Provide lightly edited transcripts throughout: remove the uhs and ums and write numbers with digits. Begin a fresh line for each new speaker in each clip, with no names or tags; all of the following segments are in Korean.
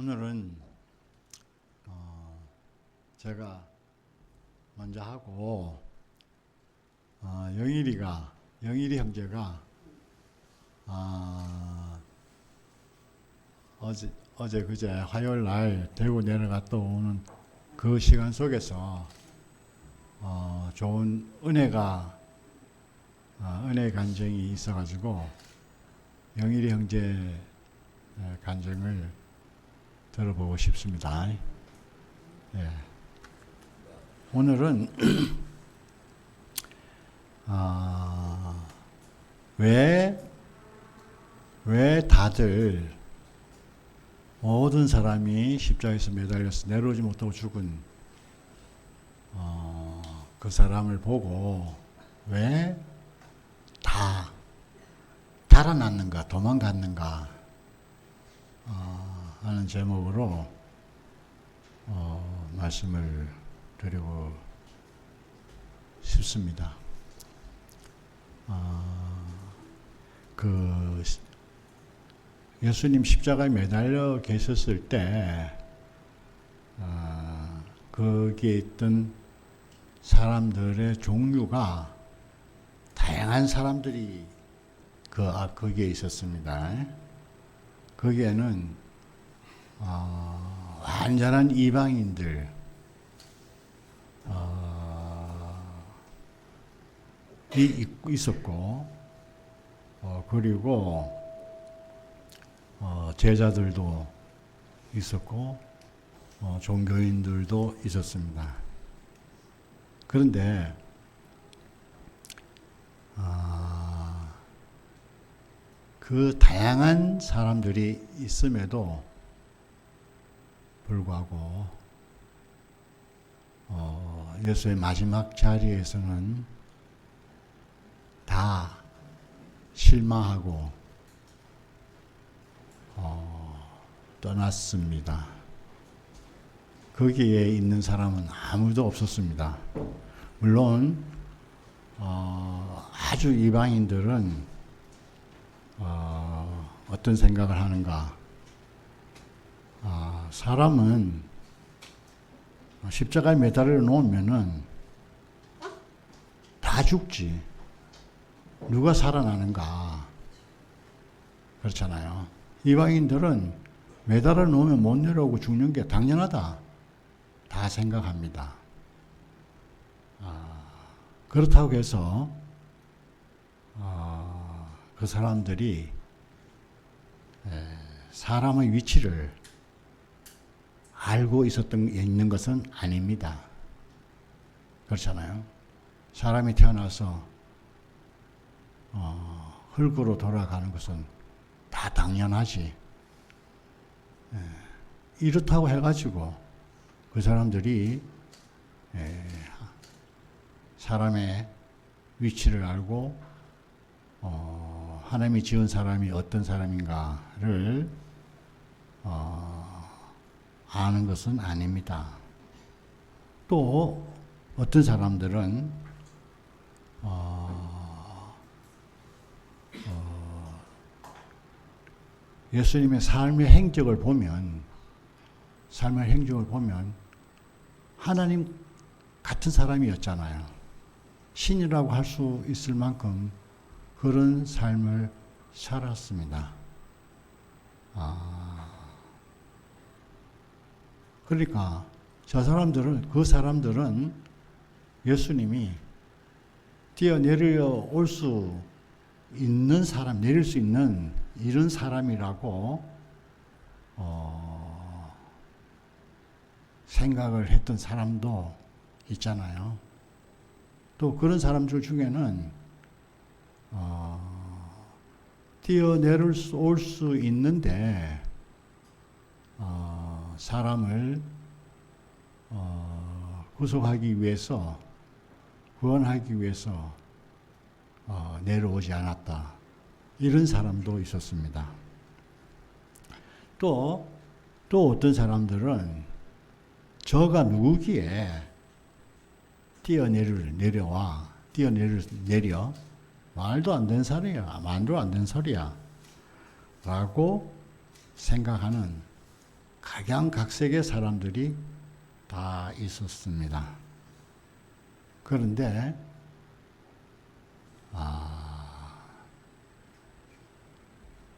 오늘은 제가 먼저 하고 영일이 형제가 어제 그제 화요일 날 대구 내려갔다 오는 그 시간 속에서 좋은 은혜의 간증이 있어가지고 영일이 형제 간증을 들어보고 싶습니다. 예. 오늘은 왜 다들 모든 사람이 십자가에서 매달려서 내려오지 못하고 죽은 그 사람을 보고 왜 다 달아났는가 도망갔는가 하는 제목으로 말씀을 드리고 싶습니다. 예수님 십자가에 매달려 계셨을 때 거기에 있던 사람들의 종류가 다양한 사람들이 거기에 있었습니다. 거기에는 완전한 이방인들, 있었고, 그리고 제자들도 있었고, 종교인들도 있었습니다. 그런데 그 다양한 사람들이 있음에도 불구하고 예수의 마지막 자리에서는 다 실망하고 떠났습니다. 거기에 있는 사람은 아무도 없었습니다. 물론 아주 이방인들은 어떤 생각을 하는가? 사람은 십자가에 매달려 놓으면은 다 죽지. 누가 살아나는가? 그렇잖아요. 이방인들은 매달려 놓으면 못 내려오고 죽는 게 당연하다. 다 생각합니다. 그렇다고 해서 그 사람들이 사람의 위치를 알고 있는 것은 아닙니다. 그렇잖아요. 사람이 태어나서 흙으로 돌아가는 것은 다 당연하지. 이렇다고 해가지고 그 사람들이 사람의 위치를 알고 하나님이 지은 사람이 어떤 사람인가를 아는 것은 아닙니다. 또 어떤 사람들은 예수님의 삶의 행적을 보면 하나님 같은 사람이었잖아요. 신이라고 할 수 있을 만큼 그런 삶을 살았습니다. 그러니까 그 사람들은 예수님이 뛰어내려 올 수 있는 사람, 내릴 수 있는 이런 사람이라고 생각을 했던 사람도 있잖아요. 또 그런 사람들 중에는 뛰어내릴 올 수 있는데 사람을 구속하기 위해서, 구원하기 위해서 내려오지 않았다. 이런 사람도 있었습니다. 또 어떤 사람들은 저가 누구기에 뛰어내려 말도 안 되는 소리야 라고 생각하는 각양각색의 사람들이 다 있었습니다. 그런데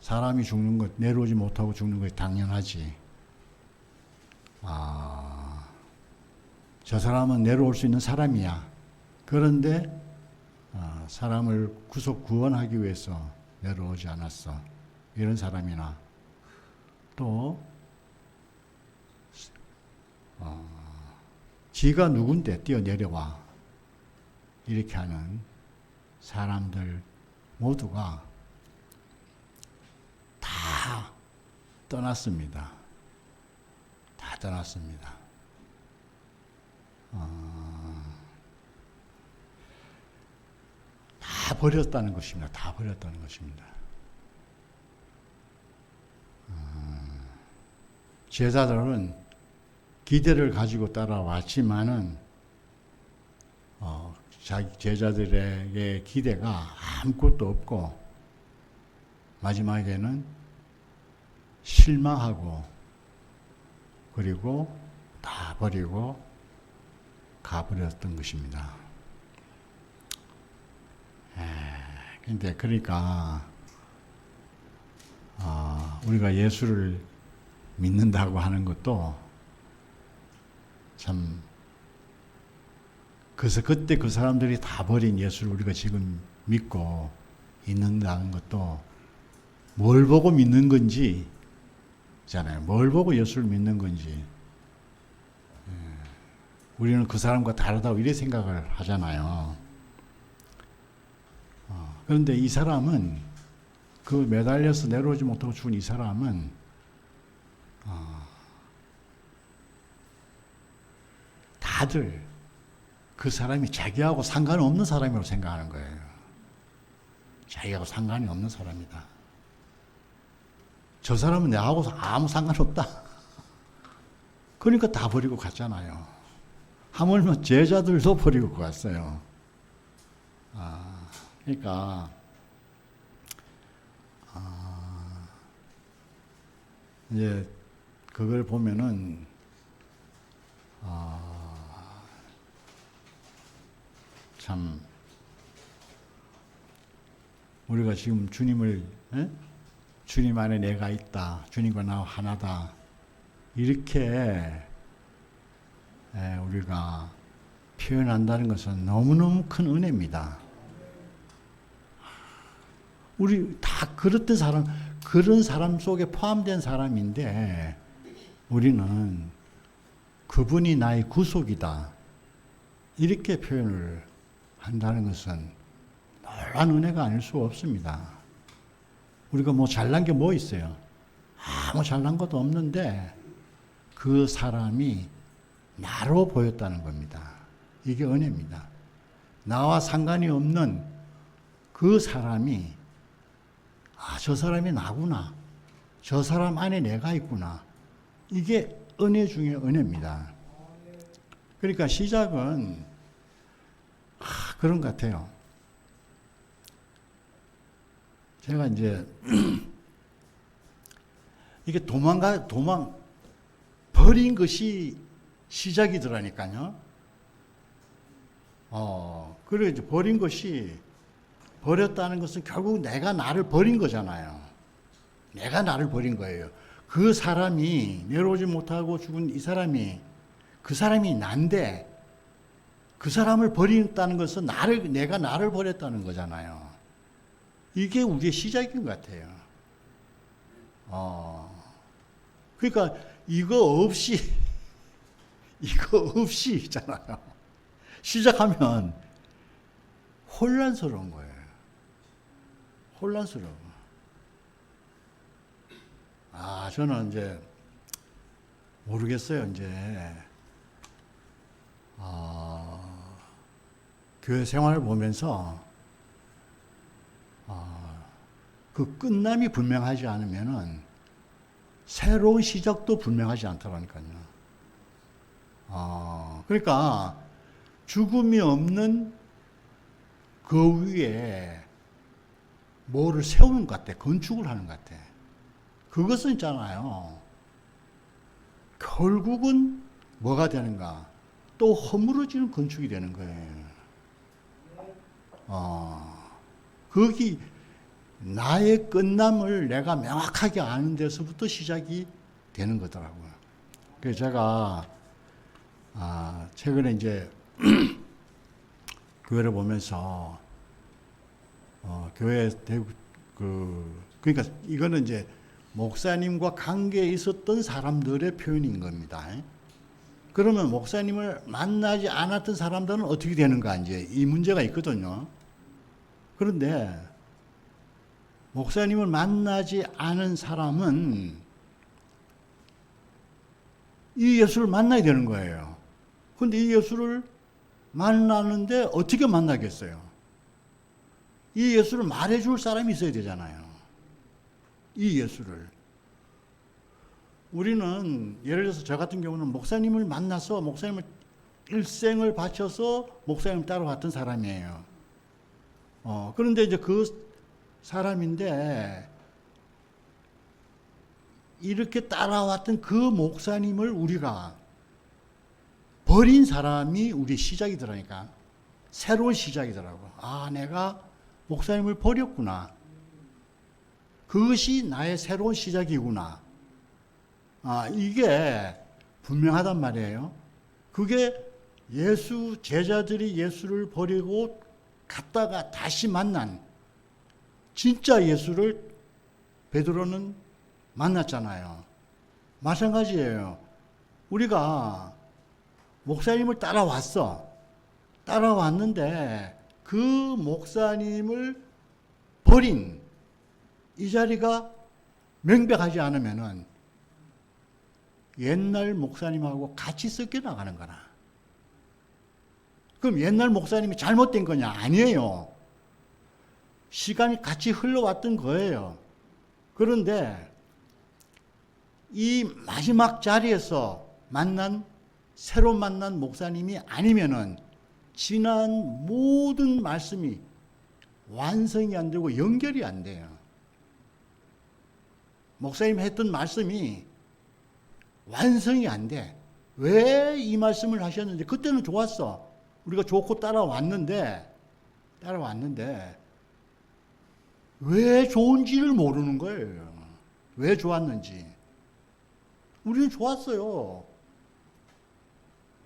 사람이 죽는 것, 내려오지 못하고 죽는 것이 당연하지. 저 사람은 내려올 수 있는 사람이야. 그런데 사람을 구원하기 위해서 내려오지 않았어. 이런 사람이나 또 지가 누군데 뛰어내려와. 이렇게 하는 사람들 모두가 다 떠났습니다. 다 떠났습니다. 다 버렸다는 것입니다. 다 버렸다는 것입니다. 제자들은 기대를 가지고 따라왔지만은 자기 제자들에게 기대가 아무것도 없고 마지막에는 실망하고 그리고 다 버리고 가버렸던 것입니다. 근데 그러니까 우리가 예수를 믿는다고 하는 것도 참 그래서 그때 그 사람들이 다 버린 예수를 우리가 지금 믿고 있는다는 것도 뭘 보고 믿는 건지 잖아요. 뭘 보고 예수를 믿는 건지. 우리는 그 사람과 다르다고 이렇게 생각을 하잖아요. 그런데 이 사람은 그 매달려서 내려오지 못하고 죽은 이 사람은 다들 그 사람이 자기하고 상관없는 사람이라고 생각하는 거예요. 자기하고 상관이 없는 사람이다. 저 사람은 내하고 아무 상관없다. 그러니까 다 버리고 갔잖아요. 하물며 제자들도 버리고 갔어요. 그러니까 이제 그걸 보면은 참 우리가 지금 주님을 주님 안에 내가 있다. 주님과 나 하나다. 이렇게 우리가 표현한다는 것은 너무너무 큰 은혜입니다. 우리 다 그렇던 사람, 그런 사람 속에 포함된 사람인데 우리는 그분이 나의 구속이다. 이렇게 표현을 한다는 것은 놀라운 은혜가 아닐 수 없습니다. 우리가 뭐 잘난 게 뭐 있어요? 아무 잘난 것도 없는데 그 사람이 나로 보였다는 겁니다. 이게 은혜입니다. 나와 상관이 없는 그 사람이 저 사람이 나구나. 저 사람 안에 내가 있구나. 이게 은혜 중에 은혜입니다. 그러니까 시작은 그런 것 같아요. 제가 이제 이게 버린 것이 시작이더라니까요. 그리고 이제 버린 것이 버렸다는 것은 결국 내가 나를 버린 거잖아요. 내가 나를 버린 거예요. 그 사람이 내려오지 못하고 죽은 이 사람이 그 사람이 난데 그 사람을 버린다는 것은 내가 나를 버렸다는 거잖아요. 이게 우리의 시작인 것 같아요. 그러니까 이거 없이 있잖아요. 시작하면 혼란스러운 거예요. 혼란스러워. 저는 이제 모르겠어요. 이제 교회 생활을 보면서 그 끝남이 분명하지 않으면은 새로운 시작도 분명하지 않더라니까요. 그러니까 죽음이 없는 그 위에 뭐를 세우는 것 같아. 건축을 하는 것 같아. 그것은 있잖아요. 결국은 뭐가 되는가? 또 허물어지는 건축이 되는 거예요. 거기 나의 끝남을 내가 명확하게 아는 데서부터 시작이 되는 거더라고요. 그래서 제가 최근에 이제 교회를 보면서 교회 대구 그러니까 이거는 이제 목사님과 관계에 있었던 사람들의 표현인 겁니다. 그러면 목사님을 만나지 않았던 사람들은 어떻게 되는가 이제 이 문제가 있거든요. 그런데 목사님을 만나지 않은 사람은 이 예수를 만나야 되는 거예요. 그런데 이 예수를 만나는데 어떻게 만나겠어요? 이 예수를 말해줄 사람이 있어야 되잖아요. 이 예수를. 우리는 예를 들어서 저 같은 경우는 목사님을 만나서 목사님을 일생을 바쳐서 목사님을 따라왔던 사람이에요. 그런데 이제 그 사람인데 이렇게 따라왔던 그 목사님을 우리가 버린 사람이 우리 시작이더라니까. 새로운 시작이더라고. 내가 목사님을 버렸구나. 그것이 나의 새로운 시작이구나. 이게 분명하단 말이에요. 그게 제자들이 예수를 버리고 갔다가 다시 만난 진짜 예수를 베드로는 만났잖아요. 마찬가지예요. 우리가 목사님을 따라왔는데 그 목사님을 버린 이 자리가 명백하지 않으면은 옛날 목사님하고 같이 섞여 나가는 거나. 그럼 옛날 목사님이 잘못된 거냐? 아니에요. 시간이 같이 흘러왔던 거예요. 그런데 이 마지막 자리에서 새로 만난 목사님이 아니면은 지난 모든 말씀이 완성이 안 되고 연결이 안 돼요. 목사님 했던 말씀이 완성이 안 돼. 왜 이 말씀을 하셨는지 그때는 좋았어. 우리가 좋고 따라왔는데 왜 좋은지를 모르는 거예요. 왜 좋았는지. 우리는 좋았어요.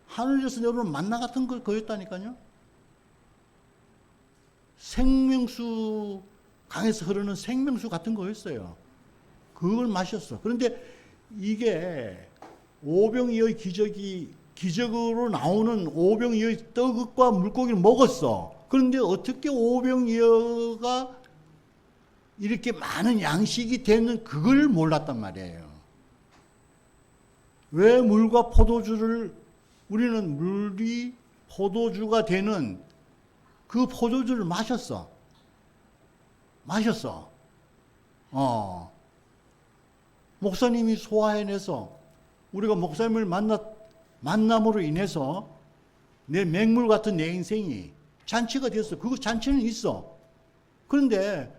하늘에서 내려오는 만나 같은 거였다니까요. 생명수, 강에서 흐르는 생명수 같은 거였어요. 그걸 마셨어. 그런데 이게 오병이어의 기적으로 나오는 오병이어의 떡과 물고기를 먹었어. 그런데 어떻게 오병이어가 이렇게 많은 양식이 되는 그걸 몰랐단 말이에요. 왜 물과 포도주를 우리는 물이 포도주가 되는 그 포도주를 마셨어. 목사님이 소화해내서 우리가 목사님을 만남으로 인해서 내 맹물 같은 내 인생이 잔치가 됐어. 그 잔치는 있어. 그런데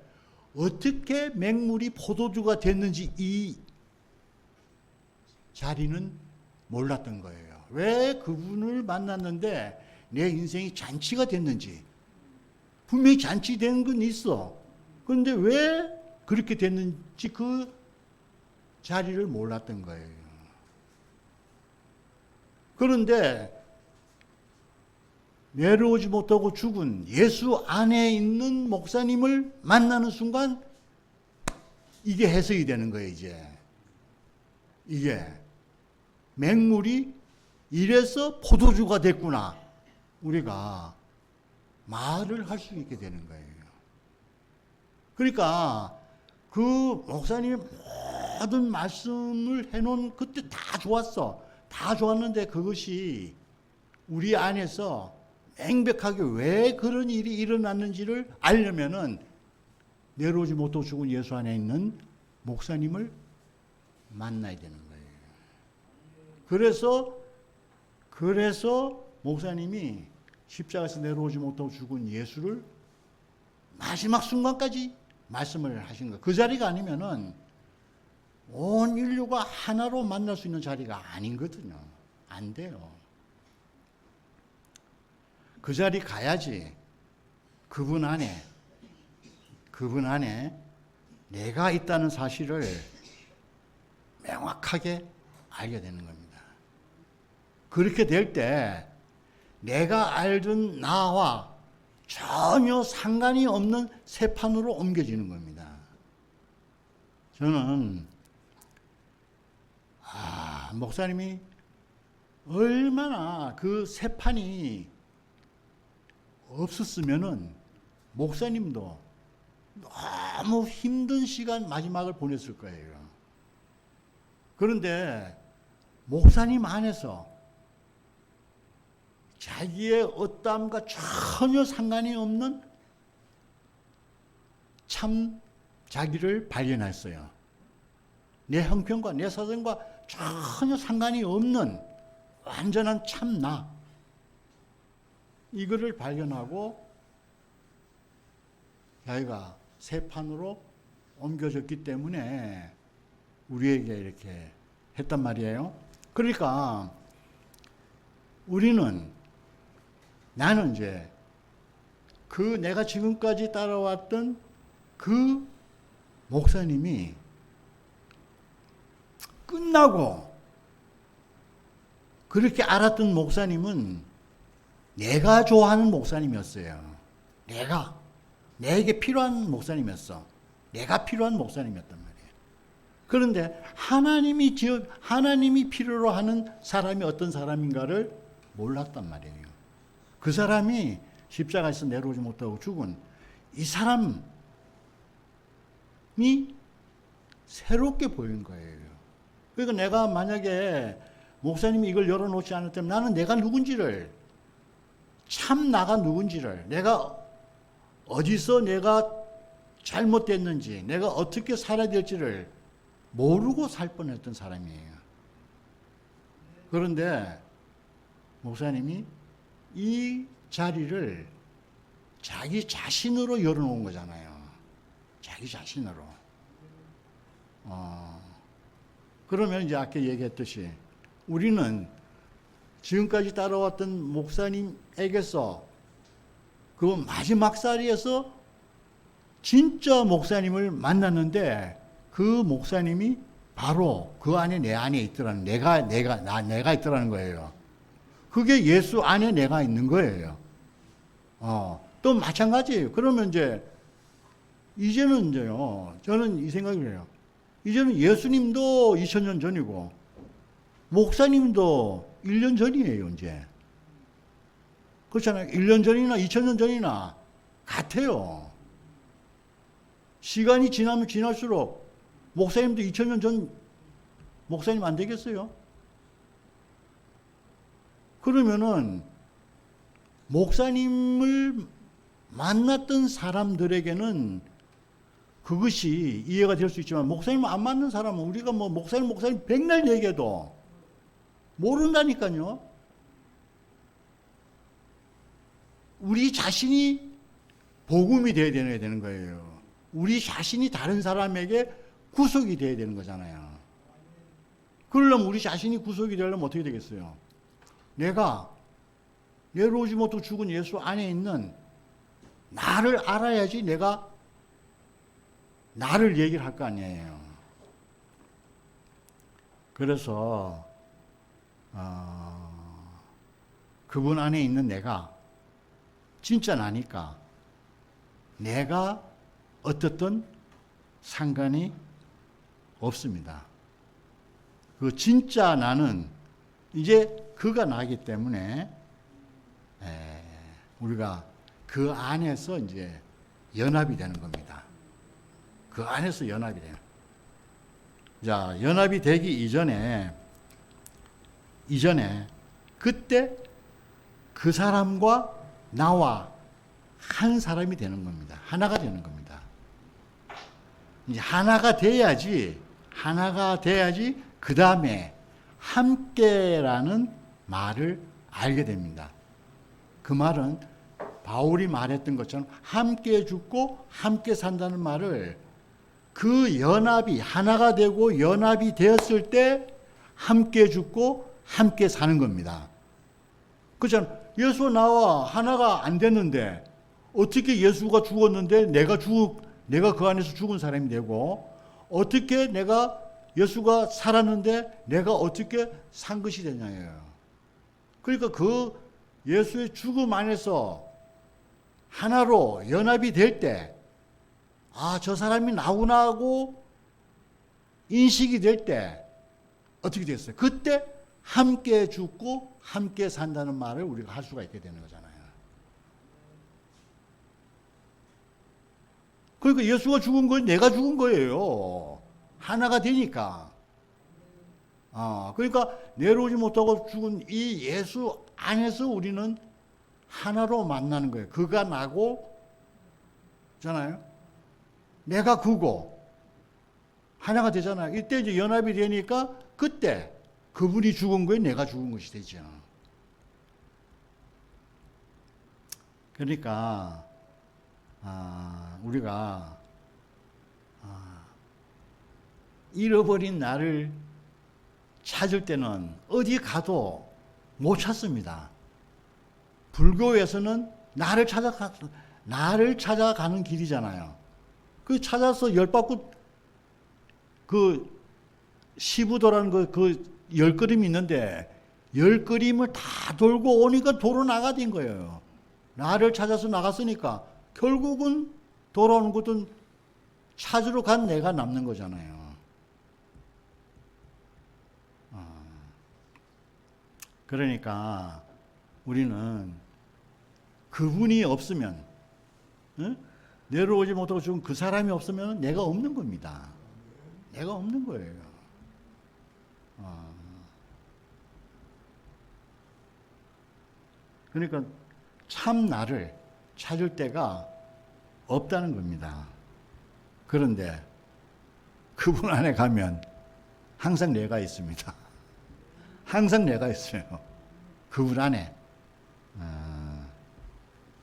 어떻게 맹물이 포도주가 됐는지 이 자리는 몰랐던 거예요. 왜 그분을 만났는데 내 인생이 잔치가 됐는지. 분명히 잔치된 건 있어. 그런데 왜 그렇게 됐는지 그 자리를 몰랐던 거예요. 그런데 내려오지 못하고 죽은 예수 안에 있는 목사님을 만나는 순간 이게 해석이 되는 거예요, 이제. 이게 맹물이 이래서 포도주가 됐구나. 우리가 말을 할 수 있게 되는 거예요. 그러니까 그 목사님이 모든 말씀을 해놓은 그때 다 좋았어. 다 좋았는데 그것이 우리 안에서 명백하게 왜 그런 일이 일어났는지를 알려면은 내려오지 못하고 죽은 예수 안에 있는 목사님을 만나야 되는 거예요. 그래서 목사님이 십자가에서 내려오지 못하고 죽은 예수를 마지막 순간까지 말씀을 하신 거예요. 그 자리가 아니면은 온 인류가 하나로 만날 수 있는 자리가 아니거든요. 안 돼요. 그 자리 가야지 그분 안에 내가 있다는 사실을 명확하게 알게 되는 겁니다. 그렇게 될 때 내가 알던 나와 전혀 상관이 없는 새 판으로 옮겨지는 겁니다. 저는 목사님이 얼마나 그 새 판이 없었으면은 목사님도 너무 힘든 시간 마지막을 보냈을 거예요. 그런데 목사님 안에서 자기의 어떠함과 전혀 상관이 없는 참 자기를 발견했어요. 내 형편과 내 사정과 전혀 상관이 없는 완전한 참 나. 이거를 발견하고 자기가 새 판으로 옮겨졌기 때문에 우리에게 이렇게 했단 말이에요. 그러니까 나는 이제 그 내가 지금까지 따라왔던 그 목사님이 끝나고 그렇게 알았던 목사님은 내가 좋아하는 목사님이었어요. 내게 필요한 목사님이었어. 내가 필요한 목사님이었단 말이에요. 그런데 하나님이 필요로 하는 사람이 어떤 사람인가를 몰랐단 말이에요. 그 사람이 십자가에서 내려오지 못하고 죽은 이 사람이 새롭게 보인 거예요. 그러니까 내가 만약에 목사님이 이걸 열어놓지 않았다면 나는 내가 누군지를, 참 나가 누군지를, 내가 어디서 내가 잘못됐는지, 내가 어떻게 살아야 될지를 모르고 살 뻔했던 사람이에요. 그런데 목사님이 이 자리를 자기 자신으로 열어놓은 거잖아요. 자기 자신으로. 그러면 이제 아까 얘기했듯이 우리는 지금까지 따라왔던 목사님에게서 그 마지막 자리에서 진짜 목사님을 만났는데 그 목사님이 바로 그 안에 내 안에 있더라는, 내가 있더라는 거예요. 그게 예수 안에 내가 있는 거예요. 또 마찬가지예요. 그러면 이제는 저는 이 생각을 해요. 이제는 예수님도 2000년 전이고, 목사님도 1년 전이에요, 이제. 그렇잖아요. 1년 전이나 2000년 전이나 같아요. 시간이 지나면 지날수록 목사님도 2000년 전 목사님 안 되겠어요? 그러면은 목사님을 만났던 사람들에게는 그것이 이해가 될 수 있지만, 목사님 안 맞는 사람은 우리가 목사님 백날 얘기해도 모른다니까요. 우리 자신이 복음이 되어야 되는 거예요. 우리 자신이 다른 사람에게 구속이 되어야 되는 거잖아요. 그러려면 우리 자신이 구속이 되려면 어떻게 되겠어요? 내가 내려오지 못하고 죽은 예수 안에 있는 나를 알아야지 내가 나를 얘기를 할 거 아니에요. 그래서 그분 안에 있는 내가 진짜 나니까 내가 어떻든 상관이 없습니다. 그 진짜 나는 이제 그가 나기 때문에 우리가 그 안에서 이제 연합이 되는 겁니다. 그 안에서 연합이 돼요. 자, 연합이 되기 이전에 그때 그 사람과 나와 한 사람이 되는 겁니다. 하나가 되는 겁니다. 이제 하나가 돼야지 그 다음에 함께라는 말을 알게 됩니다. 그 말은 바울이 말했던 것처럼 함께 죽고 함께 산다는 말을 그 연합이 하나가 되고 연합이 되었을 때 함께 죽고 함께 사는 겁니다. 그렇잖아. 예수 나와 하나가 안 됐는데 어떻게 예수가 죽었는데 내가 그 안에서 죽은 사람이 되고, 어떻게 내가 예수가 살았는데 내가 어떻게 산 것이 되냐예요. 그러니까 그 예수의 죽음 안에서 하나로 연합이 될 때, 아, 저 사람이 나구나 하고 인식이 될 때 어떻게 됐어요? 그때 함께 죽고 함께 산다는 말을 우리가 할 수가 있게 되는 거잖아요. 그러니까 예수가 죽은 건 내가 죽은 거예요. 하나가 되니까. 그러니까 내려오지 못하고 죽은 이 예수 안에서 우리는 하나로 만나는 거예요. 그가 나고, 잖아요. 내가 그고 하나가 되잖아요. 이때 이제 연합이 되니까 그때 그분이 죽은 거에 내가 죽은 것이 되죠. 그러니까 우리가 잃어버린 나를 찾을 때는 어디 가도 못 찾습니다. 불교에서는 나를 찾아가는 길이잖아요. 그 찾아서 열 바퀴 그 시부도라는 그 열 걸음이 있는데 열 걸음을 다 돌고 오니까 도로 나가된 거예요. 나를 찾아서 나갔으니까 결국은 돌아오는 것은 찾으러 간 내가 남는 거잖아요. 그러니까 우리는 그분이 없으면, 내려오지 못하고 죽은 그 사람이 없으면 내가 없는 겁니다. 내가 없는 거예요. 그러니까 참 나를 찾을 때가 없다는 겁니다. 그런데 그분 안에 가면 항상 내가 있습니다. 항상 내가 있어요. 그분 안에.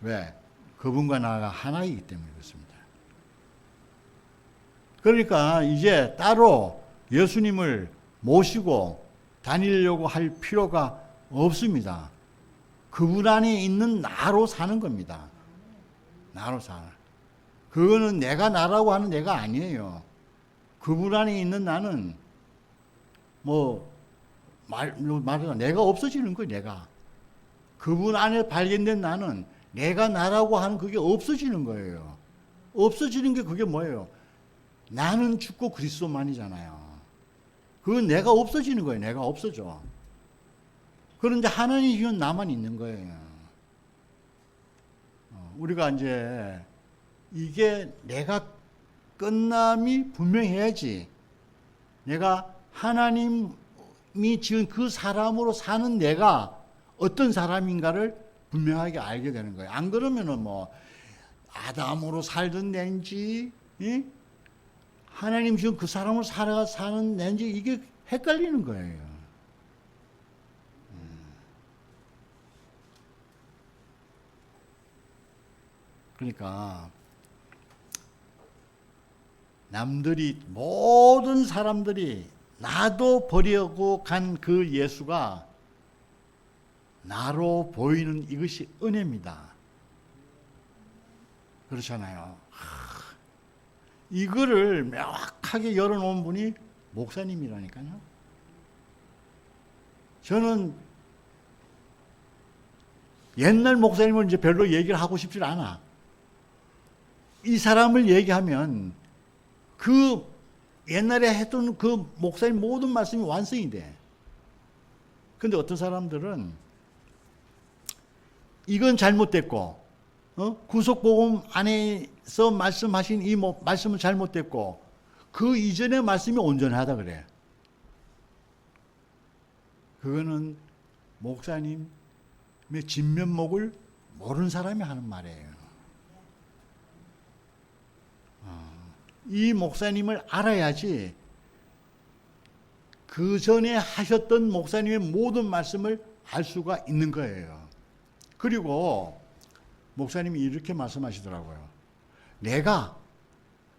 왜? 그분과 나가 하나이기 때문에 그렇습니다. 그러니까 이제 따로 예수님을 모시고 다니려고 할 필요가 없습니다. 그분 안에 있는 나로 사는 겁니다. 나로 사는. 그거는 내가 나라고 하는 내가 아니에요. 그분 안에 있는 나는 말하자 내가 없어지는 거예요. 내가. 그분 안에 발견된 나는 내가 나라고 하는 그게 없어지는 거예요. 없어지는 게 그게 뭐예요? 나는 죽고 그리스도만이잖아요. 그건 내가 없어지는 거예요. 내가 없어져. 그런데 하나님이 주는 나만 있는 거예요. 우리가 이제 이게 내가 끝남이 분명해야지 내가 하나님이 지은 그 사람으로 사는 내가 어떤 사람인가를 분명하게 알게 되는 거예요. 안 그러면은 아담으로 살던 낸지, 하나님 지금 그 사람으로 사는 낸지 이게 헷갈리는 거예요. 그러니까 모든 사람들이 나도 버리고 간 그 예수가 나로 보이는 이것이 은혜입니다. 그렇잖아요. 이거를 명확하게 열어놓은 분이 목사님이라니까요. 저는 옛날 목사님을 이제 별로 얘기를 하고 싶지 않아. 이 사람을 얘기하면 그 옛날에 했던 그 목사님 모든 말씀이 완성이 돼. 근데 어떤 사람들은 이건 잘못됐고, 구속복음 안에서 말씀하신 이 말씀은 잘못됐고, 그 이전의 말씀이 온전하다 그래. 그거는 목사님의 진면목을 모르는 사람이 하는 말이에요. 이 목사님을 알아야지 그 전에 하셨던 목사님의 모든 말씀을 알 수가 있는 거예요. 그리고 목사님이 이렇게 말씀하시더라고요. 내가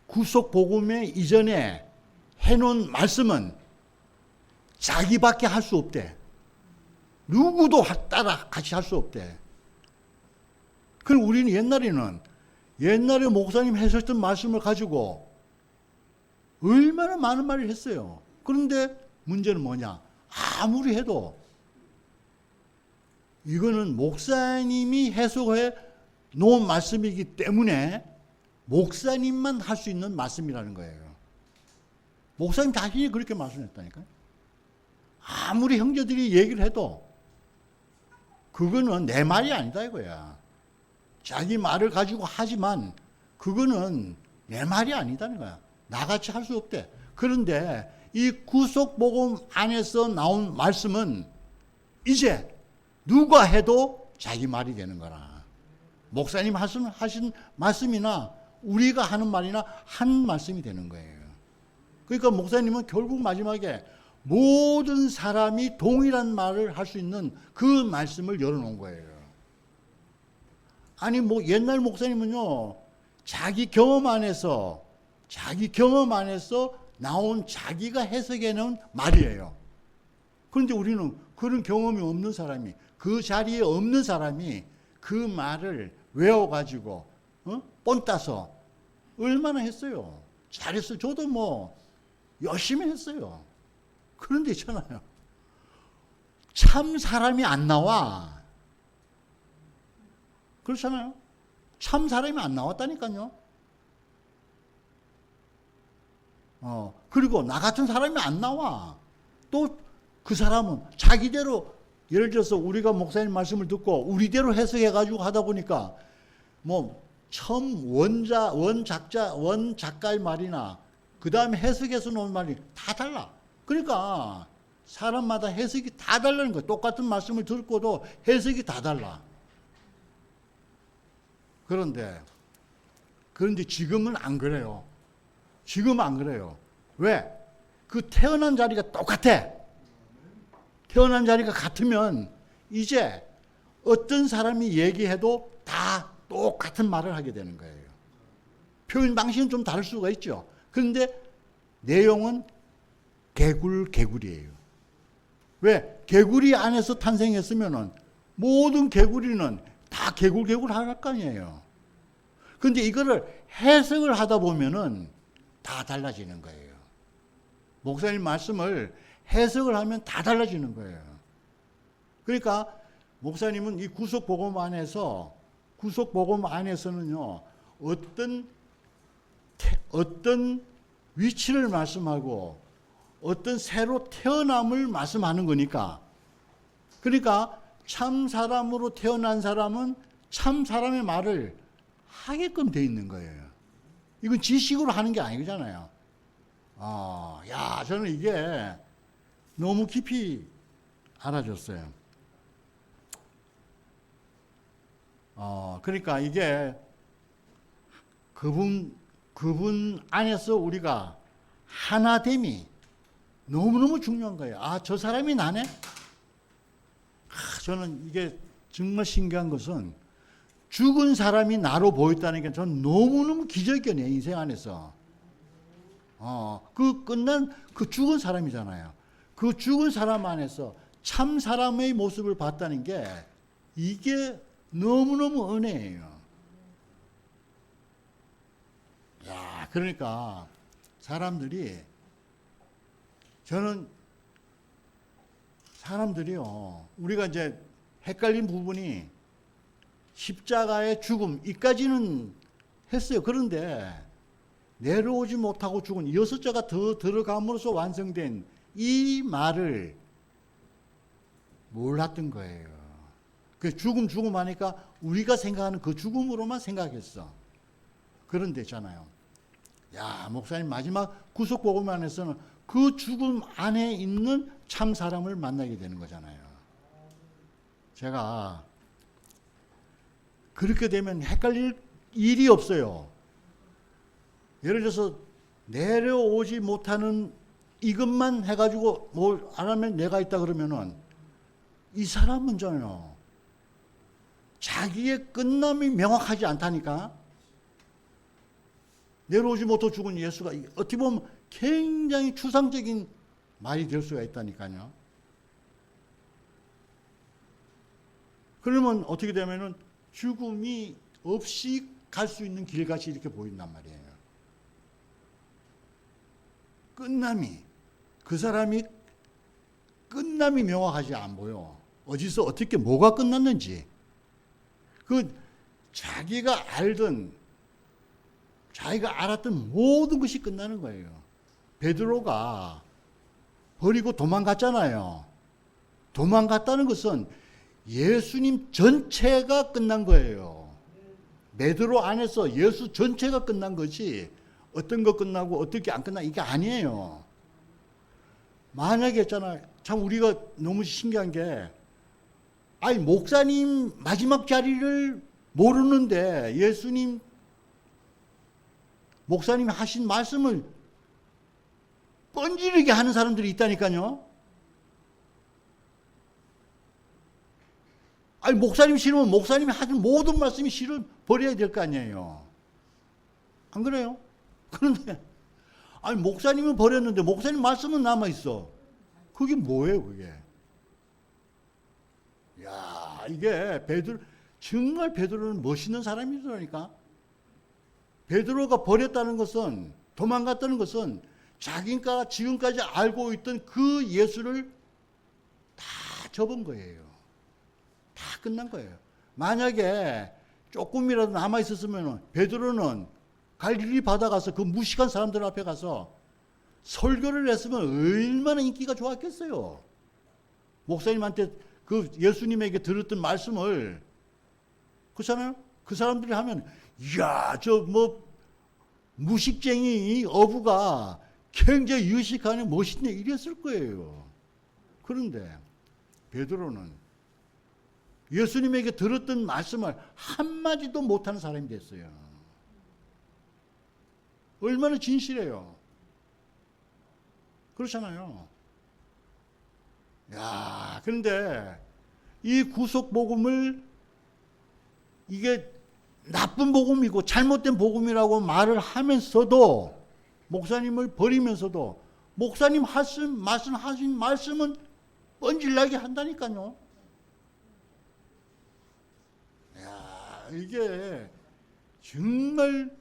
구속 복음에 이전에 해놓은 말씀은 자기밖에 할 수 없대. 누구도 따라 같이 할 수 없대. 그럼 우리는 옛날에 목사님 하셨던 말씀을 가지고 얼마나 많은 말을 했어요. 그런데 문제는 뭐냐? 아무리 해도 이거는 목사님이 해석해 놓은 말씀이기 때문에 목사님만 할 수 있는 말씀이라는 거예요. 목사님 자신이 그렇게 말씀했다니까요. 아무리 형제들이 얘기를 해도 그거는 내 말이 아니다 이거야. 자기 말을 가지고 하지만 그거는 내 말이 아니다는 거야. 나같이 할 수 없대. 그런데 이 구속복음 안에서 나온 말씀은 이제 누가 해도 자기 말이 되는 거라. 목사님 하신 말씀이나 우리가 하는 말이나 한 말씀이 되는 거예요. 그러니까 목사님은 결국 마지막에 모든 사람이 동일한 말을 할 수 있는 그 말씀을 열어놓은 거예요. 아니 뭐 옛날 목사님은요, 자기 경험 안에서 나온 자기가 해석해놓은 말이에요. 그런데 우리는 그런 경험이 없는 사람이, 그 자리에 없는 사람이 그 말을 외워가지고 뻔 따서 얼마나 했어요. 잘했어요. 저도 뭐 열심히 했어요. 그런데 있잖아요, 참 사람이 안 나와. 그렇잖아요. 참 사람이 안 나왔다니까요. 그리고 나 같은 사람이 안 나와. 또 그 사람은 자기대로, 예를 들어서 우리가 목사님 말씀을 듣고 우리대로 해석해가지고 하다 보니까 뭐 처음 원작가의 말이나 그 다음에 해석해서 놓은 말이 다 달라. 그러니까 사람마다 해석이 다 달라는 거예요. 똑같은 말씀을 듣고도 해석이 다 달라. 그런데 지금은 안 그래요. 지금은 안 그래요. 왜? 그 태어난 자리가 똑같아. 태어난 자리가 같으면 이제 어떤 사람이 얘기해도 다 똑같은 말을 하게 되는 거예요. 표현 방식은 좀 다를 수가 있죠. 그런데 내용은 개구리예요. 왜? 개구리 안에서 탄생했으면은 모든 개구리는 다 개굴 할 거 아니에요. 그런데 이거를 해석을 하다 보면은 다 달라지는 거예요. 목사님 말씀을 해석을 하면 다 달라지는 거예요. 그러니까 목사님은 이 구속복음 안에서는요, 어떤 위치를 말씀하고 어떤 새로 태어남을 말씀하는 거니까. 그러니까 참 사람으로 태어난 사람은 참 사람의 말을 하게끔 돼 있는 거예요. 이건 지식으로 하는 게 아니잖아요. 저는 이게 너무 깊이 알아졌어요. 그러니까 이게 그분 안에서 우리가 하나됨이 너무너무 중요한 거예요. 저 사람이 나네? 저는 이게 정말 신기한 것은 죽은 사람이 나로 보였다는 게 저는 너무너무 기적이에요, 내 인생 안에서. 그 끝난 그 죽은 사람이잖아요. 그 죽은 사람 안에서 참 사람의 모습을 봤다는 게 이게 너무너무 은혜예요. 그러니까 사람들이요, 우리가 이제 헷갈린 부분이 십자가의 죽음, 이까지는 했어요. 그런데 내려오지 못하고 죽은 6자가 더 들어감으로써 완성된 이 말을 몰랐던 거예요. 그 죽음 하니까 우리가 생각하는 그 죽음으로만 생각했어. 그런데 있잖아요, 목사님 마지막 구속복음 안에서는 그 죽음 안에 있는 참 사람을 만나게 되는 거잖아요. 제가 그렇게 되면 헷갈릴 일이 없어요. 예를 들어서 내려오지 못하는 이것만 해가지고 뭘 안 하면 내가 있다 그러면은 이 사람은 자기의 끝남이 명확하지 않다니까. 내려오지 못하고 죽은 예수가 어떻게 보면 굉장히 추상적인 말이 될 수가 있다니까요. 그러면 어떻게 되면은 죽음이 없이 갈 수 있는 길같이 이렇게 보인단 말이에요. 끝남이, 그 사람이 끝남이 명확하지 안 보여. 어디서 어떻게 뭐가 끝났는지. 그 자기가 알던, 자기가 알았던 모든 것이 끝나는 거예요. 베드로가 버리고 도망갔잖아요. 도망갔다는 것은 예수님 전체가 끝난 거예요. 베드로 안에서 예수 전체가 끝난 거지 어떤 거 끝나고 어떻게 안 끝나 이게 아니에요. 만약에 있잖아, 참 우리가 너무 신기한 게, 아니 목사님 마지막 자리를 모르는데 예수님 목사님이 하신 말씀을 뻔지르게 하는 사람들이 있다니까요. 아니 목사님 싫으면 목사님이 하신 모든 말씀이 싫어 버려야 될 거 아니에요. 안 그래요? 그런데 아니 목사님은 버렸는데 목사님 말씀은 남아 있어. 그게 뭐예요, 그게? 야, 이게 베드로, 정말 베드로는 멋있는 사람이더라니까. 베드로가 버렸다는 것은, 도망갔다는 것은 자기가 지금까지 알고 있던 그 예수를 다 접은 거예요. 다 끝난 거예요. 만약에 조금이라도 남아 있었으면 베드로는 갈릴리 바다 가서 그 무식한 사람들 앞에 가서 설교를 했으면 얼마나 인기가 좋았겠어요. 목사님한테 그 예수님에게 들었던 말씀을, 그렇잖아요? 그 사람들이 하면, 이야, 저 뭐 무식쟁이 어부가 굉장히 유식하네, 멋있네 이랬을 거예요. 그런데 베드로는 예수님에게 들었던 말씀을 한마디도 못하는 사람이 됐어요. 얼마나 진실해요. 그렇잖아요. 야, 그런데 이 구속 복음을, 이게 나쁜 복음이고 잘못된 복음이라고 말을 하면서도, 목사님을 버리면서도 목사님 말씀하신 말씀은 뻔질나게 한다니까요. 야, 이게 정말,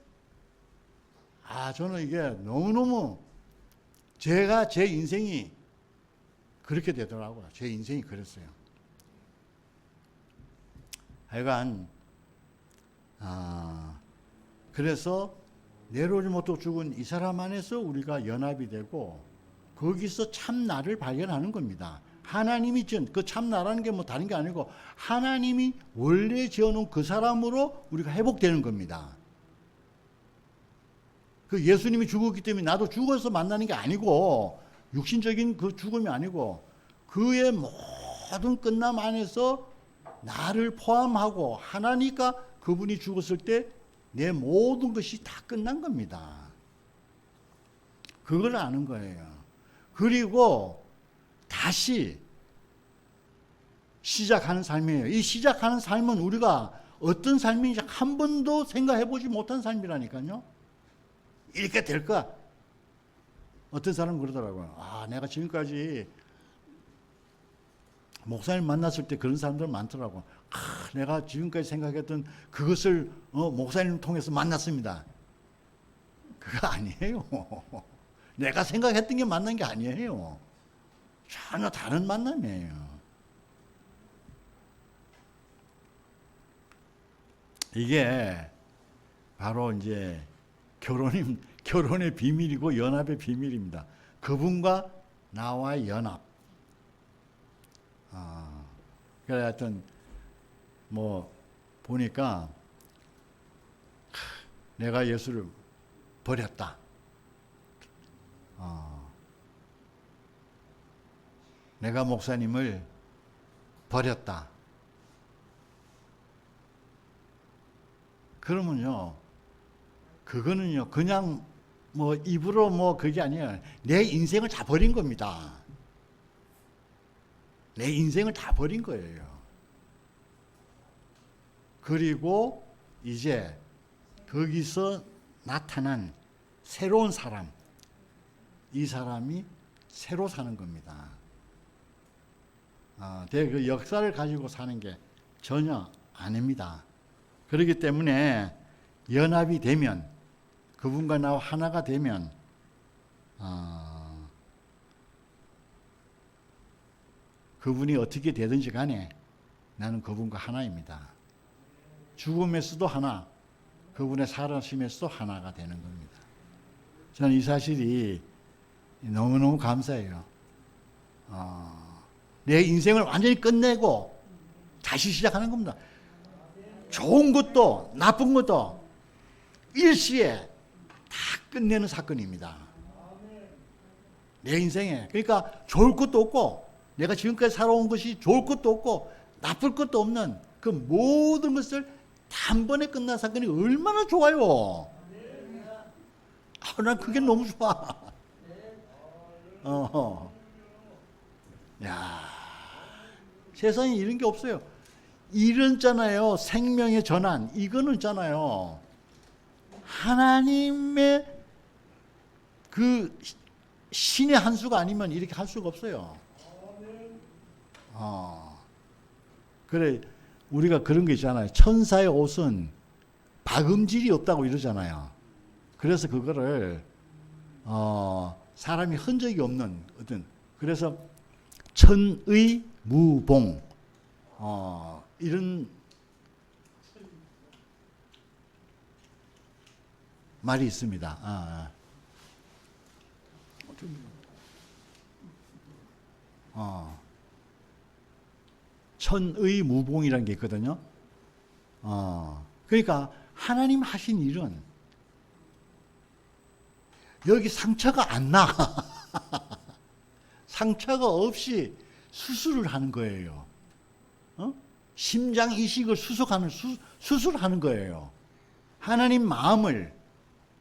저는 이게 너무너무 제 인생이 그렇게 되더라고요. 제 인생이 그랬어요. 하여간 그래서 내려오지 못하고 죽은 이 사람 안에서 우리가 연합이 되고 거기서 참나를 발견하는 겁니다. 하나님이 지은 그 참나라는 게 뭐 다른 게 아니고 하나님이 원래 지어놓은 그 사람으로 우리가 회복되는 겁니다. 그 예수님이 죽었기 때문에 나도 죽어서 만나는 게 아니고, 육신적인 그 죽음이 아니고 그의 모든 끝남 안에서 나를 포함하고 하나니까 그분이 죽었을 때 내 모든 것이 다 끝난 겁니다. 그걸 아는 거예요. 그리고 다시 시작하는 삶이에요. 이 시작하는 삶은 우리가 어떤 삶인지 한 번도 생각해 보지 못한 삶이라니까요. 이렇게 될까? 어떤 사람은 그러더라고요. 내가 지금까지 목사님 만났을 때 그런 사람들 많더라고. 내가 지금까지 생각했던 그것을 목사님 통해서 만났습니다. 그거 아니에요. 내가 생각했던 게 만난 게 아니에요. 전혀 다른 만남이에요. 이게 바로 이제 결혼의 비밀이고 연합의 비밀입니다. 그분과 나와의 연합. 그래 하여튼 뭐 보니까 내가 예수를 버렸다. 내가 목사님을 버렸다. 그러면요, 그거는요, 그냥 뭐 입으로 뭐 그게 아니에요. 내 인생을 다 버린 겁니다. 내 인생을 다 버린 거예요. 그리고 이제 거기서 나타난 새로운 사람, 이 사람이 새로 사는 겁니다. 그 역사를 가지고 사는 게 전혀 아닙니다. 그렇기 때문에 연합이 되면, 그분과 나와 하나가 되면 그분이 어떻게 되든지 간에 나는 그분과 하나입니다. 죽음에서도 하나, 그분의 살아심에서도 하나가 되는 겁니다. 저는 이 사실이 너무너무 감사해요. 내 인생을 완전히 끝내고 다시 시작하는 겁니다. 좋은 것도 나쁜 것도 일시에 다 끝내는 사건입니다. 내 인생에. 그러니까 좋을 것도 없고, 내가 지금까지 살아온 것이 좋을 것도 없고 나쁠 것도 없는 그 모든 것을 단번에 끝난 사건이 얼마나 좋아요. 난 그게 너무 좋아. 야, 세상에 이런 게 없어요. 이런 있잖아요. 생명의 전환. 이거는 있잖아요. 하나님의 그 신의 한 수가 아니면 이렇게 할 수가 없어요. 그래, 우리가 그런 게 있잖아요. 천사의 옷은 박음질이 없다고 이러잖아요. 그래서 그거를 사람이 흔적이 없는 어떤, 그래서 천의 무봉 이런 말이 있습니다. 천의 무봉이라는 게 있거든요. 그러니까 하나님 하신 일은 여기 상처가 안 나. 상처가 없이 수술을 하는 거예요. 심장 이식을 수술을 하는 거예요. 하나님 마음을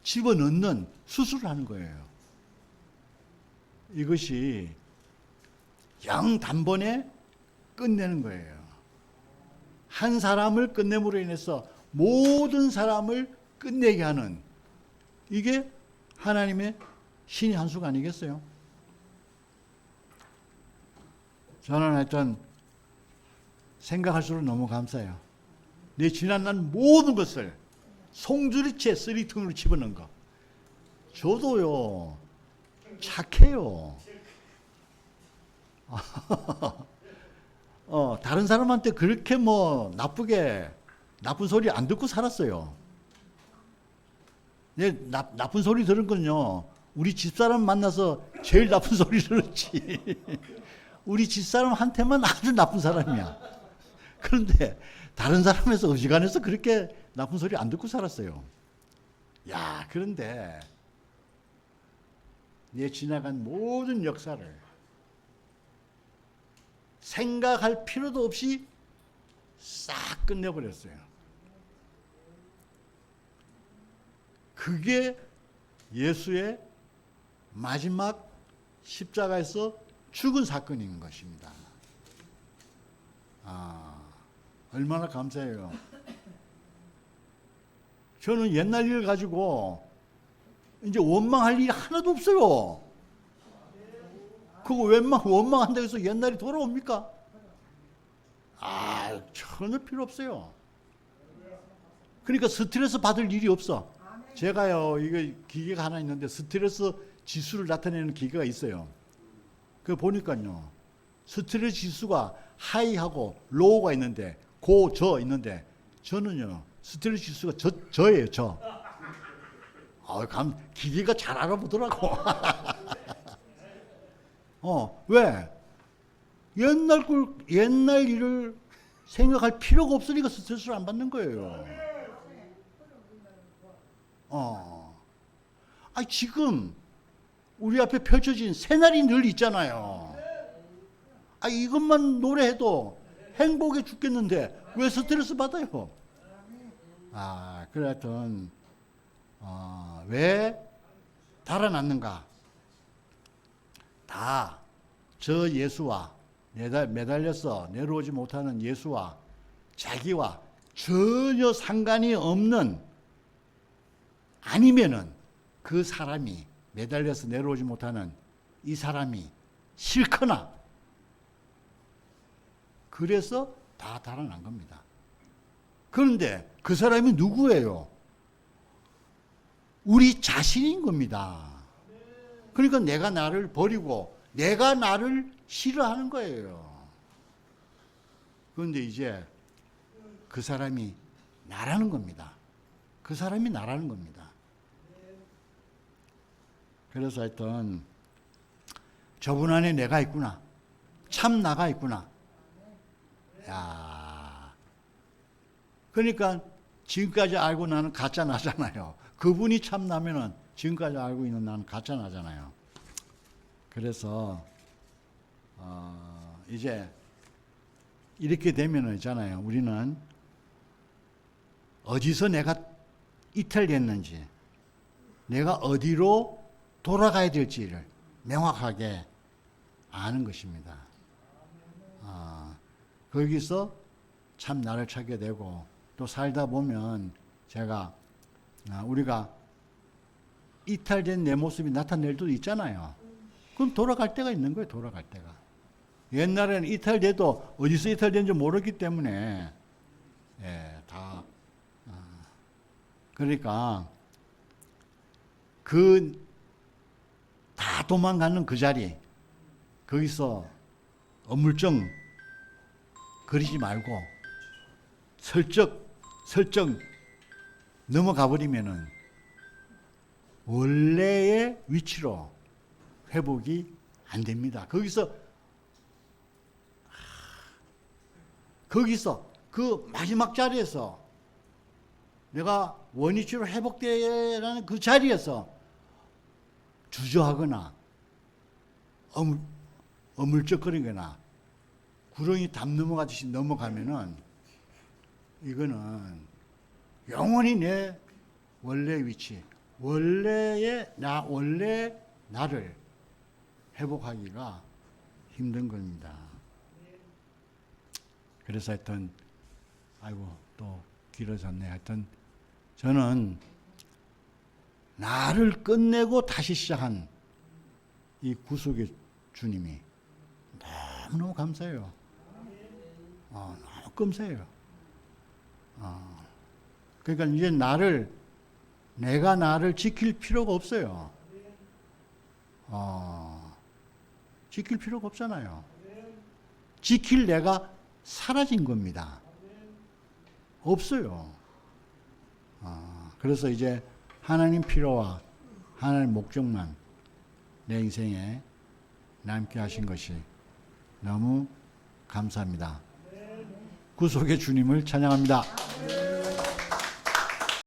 집어넣는 수술을 하는 거예요. 이것이 영 단번에 끝내는 거예요. 한 사람을 끝냄으로 인해서 모든 사람을 끝내게 하는, 이게 하나님의 신의 한 수가 아니겠어요? 저는 하여튼 생각할수록 너무 감사해요. 내 지난날 모든 것을 송두리째 쓰리통으로 집어넣은 거. 저도요, 착해요. 다른 사람한테 그렇게 나쁜 소리 안 듣고 살았어요. 나쁜 소리 들은 건요, 우리 집사람 만나서 제일 나쁜 소리 들었지. 우리 집사람한테만 아주 나쁜 사람이야. 그런데 다른 사람에서 어지간해서 그렇게 나쁜 소리 안 듣고 살았어요. 야, 그런데 내 지나간 모든 역사를 생각할 필요도 없이 싹 끝내버렸어요. 그게 예수의 마지막 십자가에서 죽은 사건인 것입니다. 얼마나 감사해요. 저는 옛날 일을 가지고 이제 원망할 일이 하나도 없어요. 그거 원망한다고 해서 옛날이 돌아옵니까? 전혀 필요 없어요. 그러니까 스트레스 받을 일이 없어. 제가요, 이거 기계가 하나 있는데 스트레스 지수를 나타내는 기계가 있어요. 그 보니까요, 스트레스 지수가 하이하고 로우가 있는데, 고, 저 있는데, 저는요, 스트레스 지수가 저예요, 저. 기계가 잘 알아보더라고. 왜? 옛날 일을 생각할 필요가 없으니까 스트레스를 안 받는 거예요. 지금 우리 앞에 펼쳐진 새날이 늘 있잖아요. 이것만 노래해도 행복해 죽겠는데 왜 스트레스 받아요? 그래 하여튼 왜 달아났는가? 다 저 예수와 매달려서 내려오지 못하는 예수와 자기와 전혀 상관이 없는 아니면은 그 사람이 매달려서 내려오지 못하는 이 사람이 싫거나 그래서 다 달아난 겁니다. 그런데 그 사람이 누구예요? 우리 자신인 겁니다. 그러니까 내가 나를 버리고 내가 나를 싫어하는 거예요. 그런데 이제 그 사람이 나라는 겁니다. 그 사람이 나라는 겁니다. 그래서 하여튼 저분 안에 내가 있구나. 참 나가 있구나. 야, 그러니까 지금까지 알고 나는 가짜 나잖아요. 그분이 참 나면은 지금까지 알고 있는 나는 가짜 나잖아요. 그래서 이제 이렇게 되면은 있잖아요. 우리는 어디서 내가 이탈됐는지, 내가 어디로 돌아가야 될지를 명확하게 아는 것입니다. 거기서 참 나를 찾게 되고 또 살다 보면 우리가 이탈된 내 모습이 나타낼 때도 있잖아요. 그럼 돌아갈 때가 있는 거예요. 돌아갈 때가. 옛날에는 이탈돼도 어디서 이탈된지 모르기 때문에 그러니까 다 도망가는 그 자리 거기서 어물쩡 거리지 말고 슬쩍 넘어가 버리면은 원래의 위치로 회복이 안 됩니다. 거기서 그 마지막 자리에서 내가 원위치로 회복되라는 그 자리에서 주저하거나 어물쩍거리거나 구렁이 담 넘어가듯이 넘어가면은 이거는 영원히 내 원래 위치, 원래 나를 회복하기가 힘든 겁니다. 그래서 하여튼 또 길어졌네. 하여튼 저는 나를 끝내고 다시 시작한 이 구속의 주님이 너무너무 감사해요. 너무 감사해요. 그러니까 이제 내가 나를 지킬 필요가 없어요. 지킬 필요가 없잖아요. 지킬 내가 사라진 겁니다. 없어요. 그래서 이제 하나님 필요와 하나님 목적만 내 인생에 남게 하신 것이 너무 감사합니다. 구속의 주님을 찬양합니다.